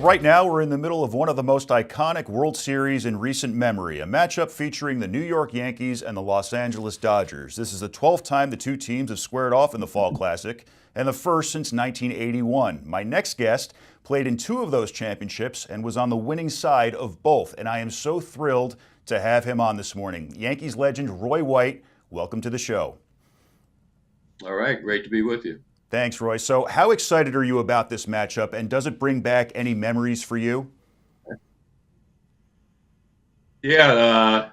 right now we're in the middle of one of the most iconic World Series in recent memory, a matchup featuring the New York Yankees and the Los Angeles Dodgers. This is the 12th time the two teams have squared off in the Fall Classic, and the first since 1981. My next guest played in two of those championships and was on the winning side of both, and I am so thrilled to have him on this morning. Yankees legend Roy White, welcome to the show. All right, great to be with you. Thanks, Roy. So how excited are you about this matchup, and does it bring back any memories for you? Yeah,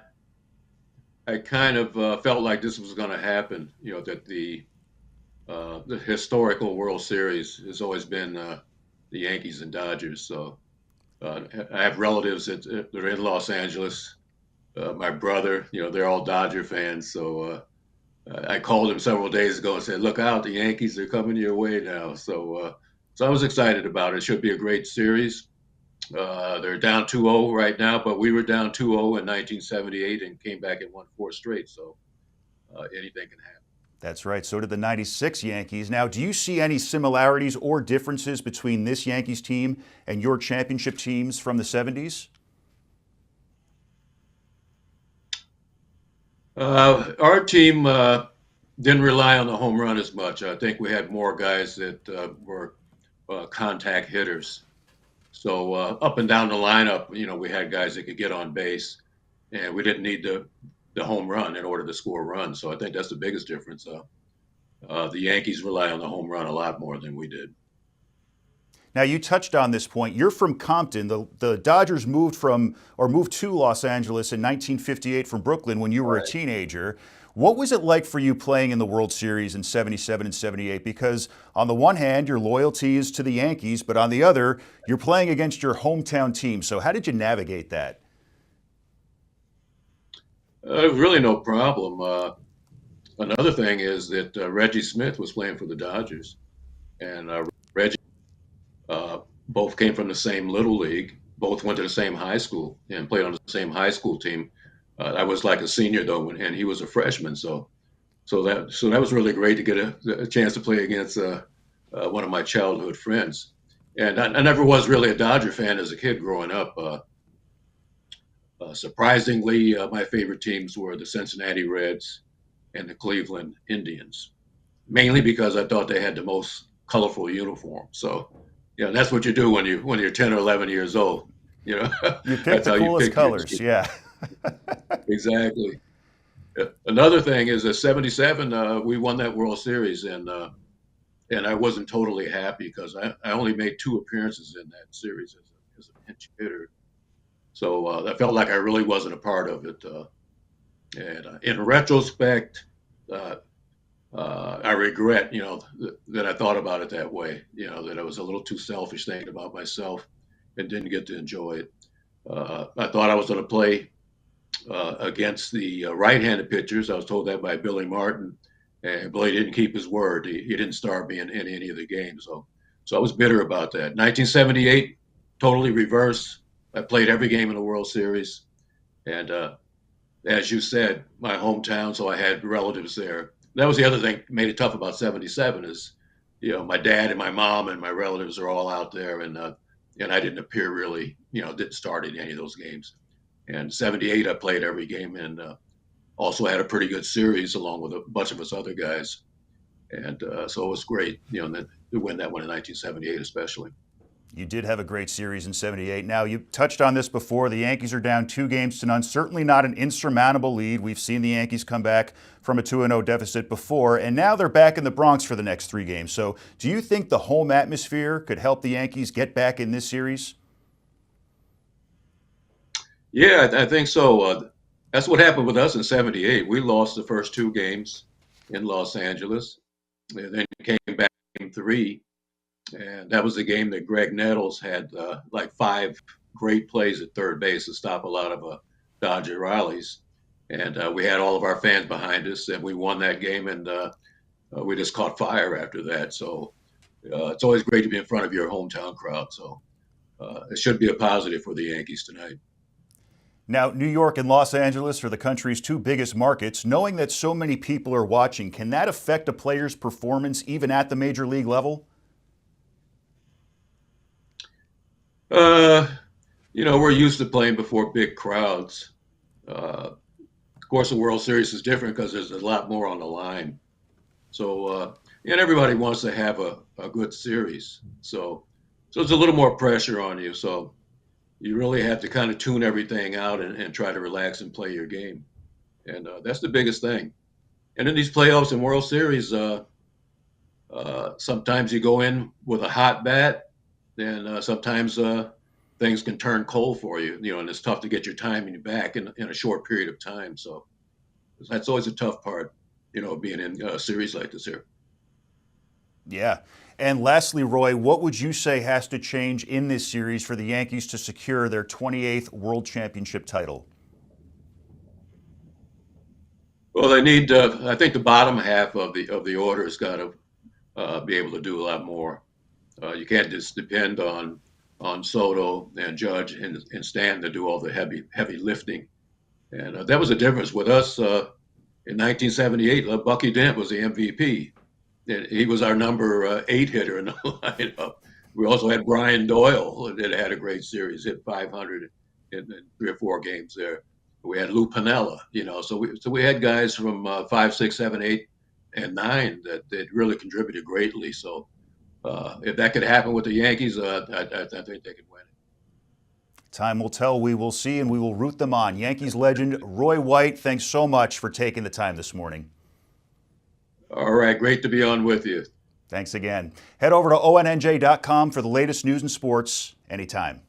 I kind of felt like this was going to happen. You know, that the historical World Series has always been the Yankees and Dodgers. So I have relatives that are in Los Angeles. My brother, you know, they're all Dodger fans. So I called him several days ago and said, "Look out, the Yankees are coming your way now." So I was excited about it. It should be a great series. They're down 2-0 right now, but we were down 2-0 in 1978 and came back and won four straight. So anything can happen. That's right. So did the '96 Yankees. Now, do you see any similarities or differences between this Yankees team and your championship teams from the '70s? Our team didn't rely on the home run as much. I think we had more guys that were contact hitters. So up and down the lineup, you know, we had guys that could get on base, and we didn't need the home run in order to score runs. So I think that's the biggest difference. The Yankees rely on the home run a lot more than we did. Now, you touched on this point. You're from Compton. The Dodgers moved to Los Angeles in 1958 from Brooklyn when you were a teenager. What was it like for you playing in the World Series in '77 and '78? Because on the one hand, your loyalty is to the Yankees, but on the other, you're playing against your hometown team. So how did you navigate that? Really no problem. Another thing is that Reggie Smith was playing for the Dodgers, and Reggie both came from the same little league, both went to the same high school and played on the same high school team. I was like a senior though, and he was a freshman. So that was really great to get a chance to play against one of my childhood friends. And I never was really a Dodger fan as a kid growing up. Surprisingly, my favorite teams were the Cincinnati Reds and the Cleveland Indians, mainly because I thought they had the most colorful uniform. So, yeah, that's what you do when you're 10 or 11 years old. You know, You picked that's the how you coolest pick your colors, team. yeah. Exactly. Another thing is that '77 we won that World Series, and I wasn't totally happy because I only made two appearances in that series as a pinch hitter. So I felt like I really wasn't a part of it. And in retrospect, uh, I regret, you know, that I thought about it that way. You know, that I was a little too selfish thinking about myself and didn't get to enjoy it. I thought I was going to play against the right-handed pitchers. I was told that by Billy Martin, and Billy didn't keep his word. He didn't start me in any of the games. So I was bitter about that. 1978, totally reverse. I played every game in the World Series, and as you said, my hometown, so I had relatives there. That was the other thing that made it tough about '77 is, you know, my dad and my mom and my relatives are all out there, and I didn't appear really, you know, didn't start in any of those games. And '78, I played every game and also had a pretty good series along with a bunch of us other guys. And so it was great, you know, to win that one in 1978, especially. You did have a great series in '78. Now, you touched on this before. The Yankees are down 2-0. Certainly not an insurmountable lead. We've seen the Yankees come back from a 2-0 deficit before, and now they're back in the Bronx for the next 3 games. So do you think the home atmosphere could help the Yankees get back in this series? Yeah, I think so. That's what happened with us in '78. We lost the first two games in Los Angeles, and then came back in game three. And that was the game that Greg Nettles had like five great plays at third base to stop a lot of Dodger rallies. And we had all of our fans behind us, and we won that game. And we just caught fire after that. So it's always great to be in front of your hometown crowd. So it should be a positive for the Yankees tonight. Now, New York and Los Angeles are the country's two biggest markets. Knowing that so many people are watching, can that affect a player's performance even at the major league level? Uh, we're used to playing before big crowds. Of course, the World Series is different because there's a lot more on the line. So, and everybody wants to have a good series. So it's a little more pressure on you. So you really have to kind of tune everything out and try to relax and play your game. And that's the biggest thing. And in these playoffs and World Series, sometimes you go in with a hot bat, and sometimes things can turn cold for you, and it's tough to get your timing back in a short period of time. So that's always a tough part, being in a series like this here. Yeah. And lastly, Roy, what would you say has to change in this series for the Yankees to secure their 28th World Championship title? Well, they need. I think the bottom half of the order has got to be able to do a lot more. You can't just depend on Soto and Judge and Stan to do all the heavy lifting. And that was the difference with us in 1978. Bucky Dent was the MVP. And he was our number 8 hitter in the lineup. We also had Brian Doyle that had a great series, hit 500 in 3 or 4 games there. We had Lou Piniella, so we had guys from 5, 6, 7, 8, and 9 that really contributed greatly. So if that could happen with the Yankees, I think they could win it. Time will tell. We will see, and we will root them on. Yankees legend Roy White, thanks so much for taking the time this morning. All right, great to be on with you. Thanks again. Head over to ONNJ.com for the latest news and sports anytime.